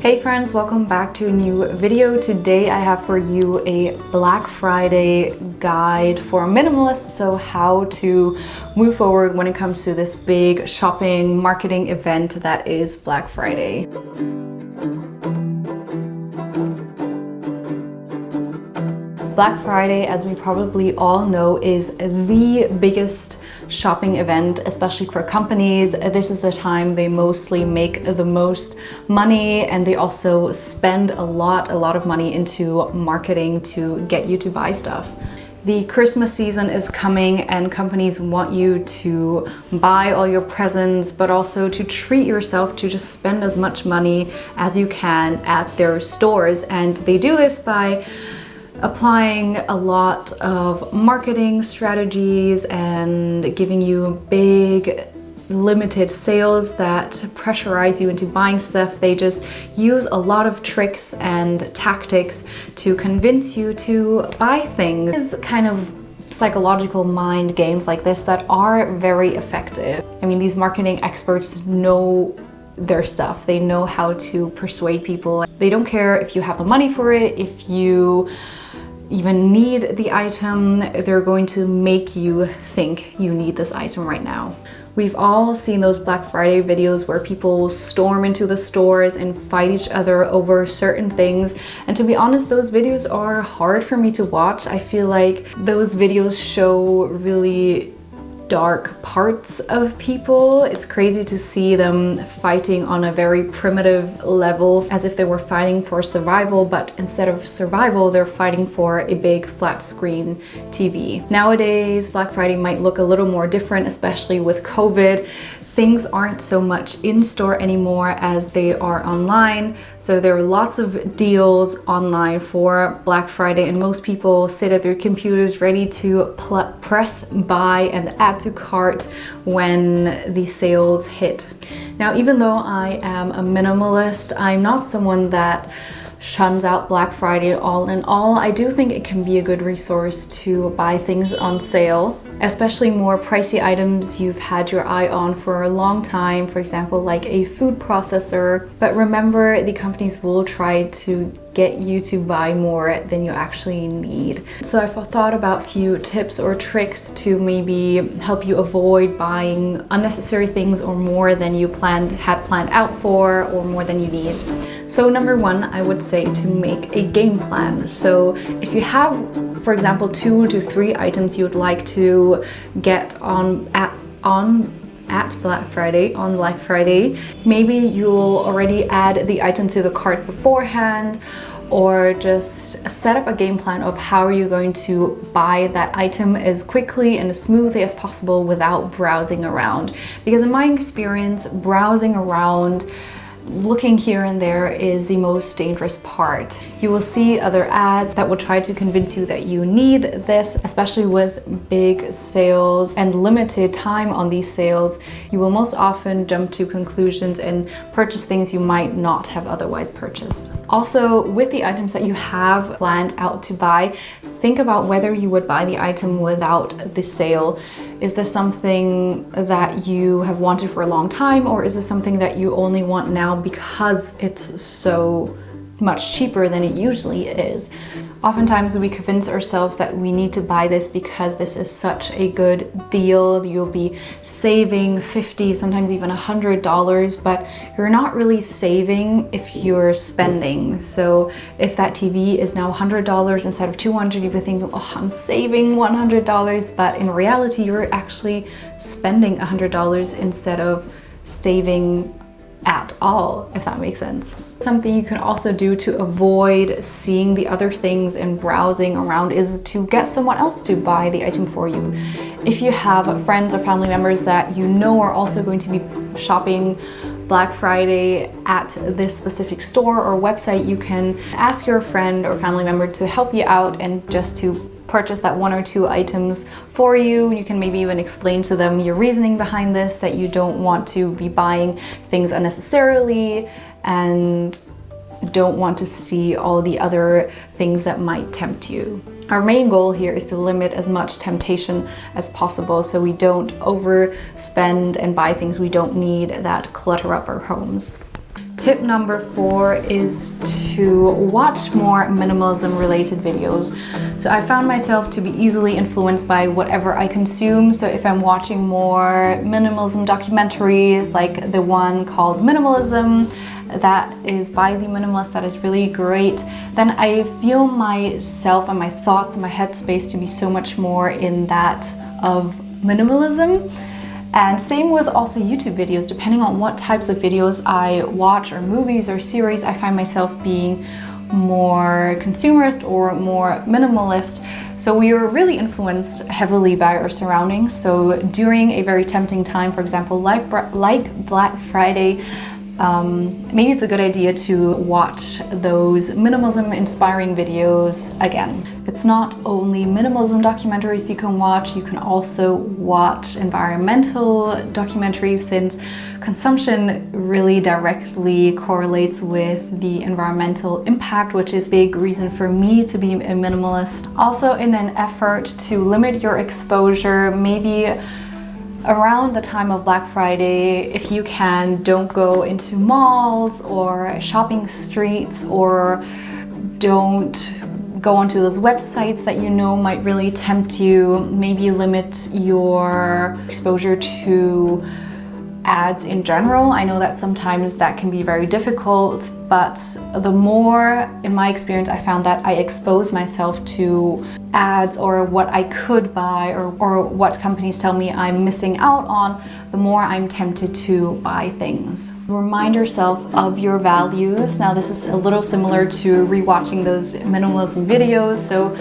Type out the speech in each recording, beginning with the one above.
Hey friends, welcome back to a new video. Today I have for you a Black Friday guide for minimalists, so how to move forward when it comes to this big shopping marketing event that is Black Friday. Black Friday, as we probably all know, is the biggest shopping event, especially for companies. This is the time they mostly make the most money, and they also spend a lot of money into marketing to get you to buy stuff. The Christmas season is coming and companies want you to buy all your presents, but also to treat yourself, to just spend as much money as you can at their stores. And they do this by applying a lot of marketing strategies and giving you big limited sales that pressurize you into buying stuff. They just use a lot of tricks and tactics to convince you to buy things. It's kind of psychological mind games like this that are very effective. I mean, these marketing experts know their stuff. They know how to persuade people. They don't care if you have the money for it, if you even need the item. They're going to make you think you need this item right now. We've all seen those Black Friday videos where people storm into the stores and fight each other over certain things. And to be honest, those videos are hard for me to watch. I feel like those videos show really dark parts of people. It's crazy to see them fighting on a very primitive level, as if they were fighting for survival, but instead of survival, they're fighting for a big flat screen TV. Nowadays, Black Friday might look a little more different, especially with COVID. Things aren't so much in store anymore as they are online. So there are lots of deals online for Black Friday, and most people sit at their computers ready to press buy and add to cart when the sales hit. Now, even though I am a minimalist, I'm not someone that shuns out Black Friday. All in all, I do think it can be a good resource to buy things on sale, especially more pricey items you've had your eye on for a long time, for example, like a food processor. But remember, the companies will try to get you to buy more than you actually need. So I've thought about a few tips or tricks to maybe help you avoid buying unnecessary things or more than you had planned out for, or more than you need. So number one, I would say to make a game plan. So if you have, for example, 2 to 3 items you would like to get on Black Friday, maybe you'll already add the item to the cart beforehand, or just set up a game plan of how are you going to buy that item as quickly and as smoothly as possible without browsing around. Because in my experience, browsing around, looking here and there is the most dangerous part. You will see other ads that will try to convince you that you need this, especially with big sales and limited time on these sales. You will most often jump to conclusions and purchase things you might not have otherwise purchased. Also, with the items that you have planned out to buy, think about whether you would buy the item without the sale. Is this something that you have wanted for a long time, or is this something that you only want now because it's so much cheaper than it usually is? Oftentimes we convince ourselves that we need to buy this because this is such a good deal. You'll be saving $50, sometimes even $100, but you're not really saving if you're spending. So if that TV is now $100 instead of $200, you'll be thinking, oh, I'm saving $100, but in reality, you're actually spending $100 instead of saving at all, if that makes sense. Something you can also do to avoid seeing the other things and browsing around is to get someone else to buy the item for you. If you have friends or family members that you know are also going to be shopping Black Friday at this specific store or website, you can ask your friend or family member to help you out and just to purchase that 1 or 2 items for you. You can maybe even explain to them your reasoning behind this, that you don't want to be buying things unnecessarily and don't want to see all the other things that might tempt you. Our main goal here is to limit as much temptation as possible so we don't overspend and buy things we don't need that clutter up our homes. Tip Tip number 4 is to watch more minimalism related videos. So I found myself to be easily influenced by whatever I consume. So if I'm watching more minimalism documentaries, like the one called Minimalism, that is by the Minimalist, that is really great, then I feel myself and my thoughts and my headspace to be so much more in that of minimalism. And same with also YouTube videos. Depending on what types of videos I watch, or movies or series, I find myself being more consumerist or more minimalist. So we are really influenced heavily by our surroundings. So during a very tempting time, for example, like Black Friday, maybe it's a good idea to watch those minimalism inspiring videos again. It's not only minimalism documentaries you can watch, you can also watch environmental documentaries, since consumption really directly correlates with the environmental impact, which is a big reason for me to be a minimalist. Also, in an effort to limit your exposure, maybe around the time of Black Friday, if you can, don't go into malls or shopping streets, or don't go onto those websites that you know might really tempt you. Maybe limit your exposure to ads in general. I know that sometimes that can be very difficult, but the more, in my experience, I found that I expose myself to ads or what I could buy, or what companies tell me I'm missing out on, the more I'm tempted to buy things. Remind yourself of your values. Now, this is a little similar to rewatching those minimalism videos, so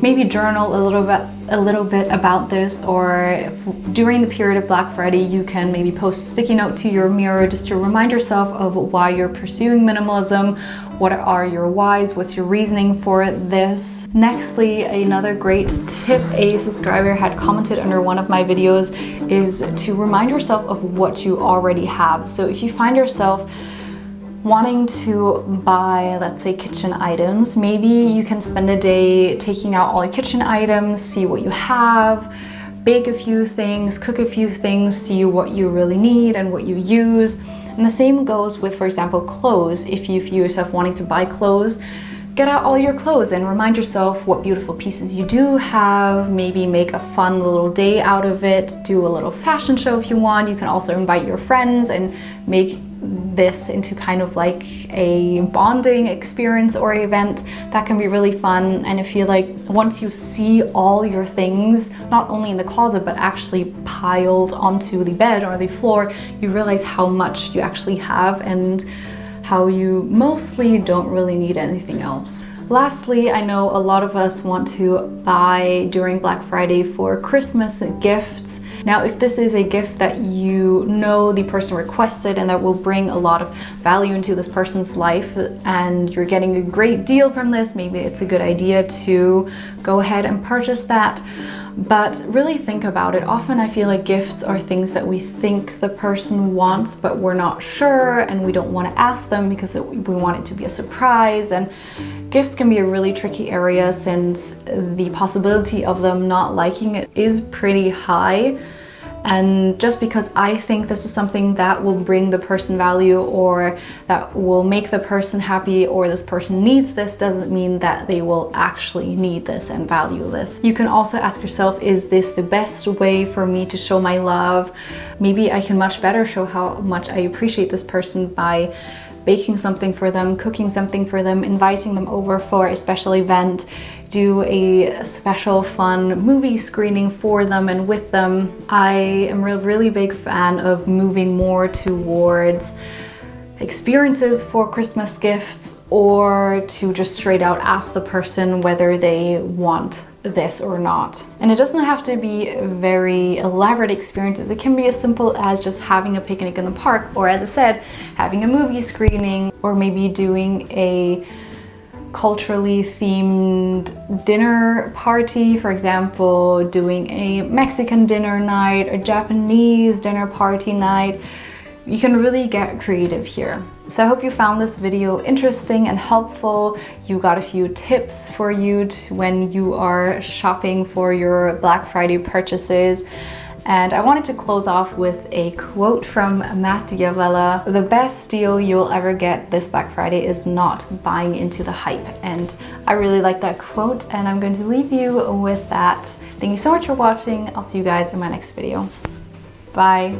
maybe journal a little bit about this, or during the period of Black Friday, you can maybe post a sticky note to your mirror just to remind yourself of why you're pursuing minimalism. What are your whys? What's your reasoning for this? Nextly, another great tip a subscriber had commented under one of my videos is to remind yourself of what you already have. So if you find yourself wanting to buy, let's say, kitchen items, maybe you can spend a day taking out all your kitchen items, see what you have, bake a few things, cook a few things, see what you really need and what you use. And the same goes with, for example, clothes. If you feel yourself wanting to buy clothes, get out all your clothes and remind yourself what beautiful pieces you do have. Maybe make a fun little day out of it, do a little fashion show if you want. You can also invite your friends and make this into kind of like a bonding experience or event that can be really fun. And I feel like once you see all your things, not only in the closet, but actually piled onto the bed or the floor, you realize how much you actually have and how you mostly don't really need anything else. Lastly, I know a lot of us want to buy during Black Friday for Christmas gifts. Now, if this is a gift that you know the person requested and that will bring a lot of value into this person's life, and you're getting a great deal from this, maybe it's a good idea to go ahead and purchase that. But really think about it. Often I feel like gifts are things that we think the person wants, but we're not sure, and we don't want to ask them because we want it to be a surprise. And gifts can be a really tricky area, since the possibility of them not liking it is pretty high. And just because I think this is something that will bring the person value, or that will make the person happy, or this person needs this, doesn't mean that they will actually need this and value this. You can also ask yourself, is this the best way for me to show my love? Maybe I can much better show how much I appreciate this person by baking something for them, cooking something for them, inviting them over for a special event, do a special fun movie screening for them and with them. I am a really big fan of moving more towards experiences for Christmas gifts, or to just straight out ask the person whether they want this or not. And it doesn't have to be very elaborate experiences. It can be as simple as just having a picnic in the park, or, as I said, having a movie screening, or maybe doing a culturally themed dinner party. For example, doing a Mexican dinner night, a Japanese dinner party night. You can really get creative here. So I hope you found this video interesting and helpful. You got a few tips for you when you are shopping for your Black Friday purchases. And I wanted to close off with a quote from Matt Diavella: "The best deal you'll ever get this Black Friday is not buying into the hype." And I really like that quote, and I'm going to leave you with that. Thank you so much for watching. I'll see you guys in my next video. Bye.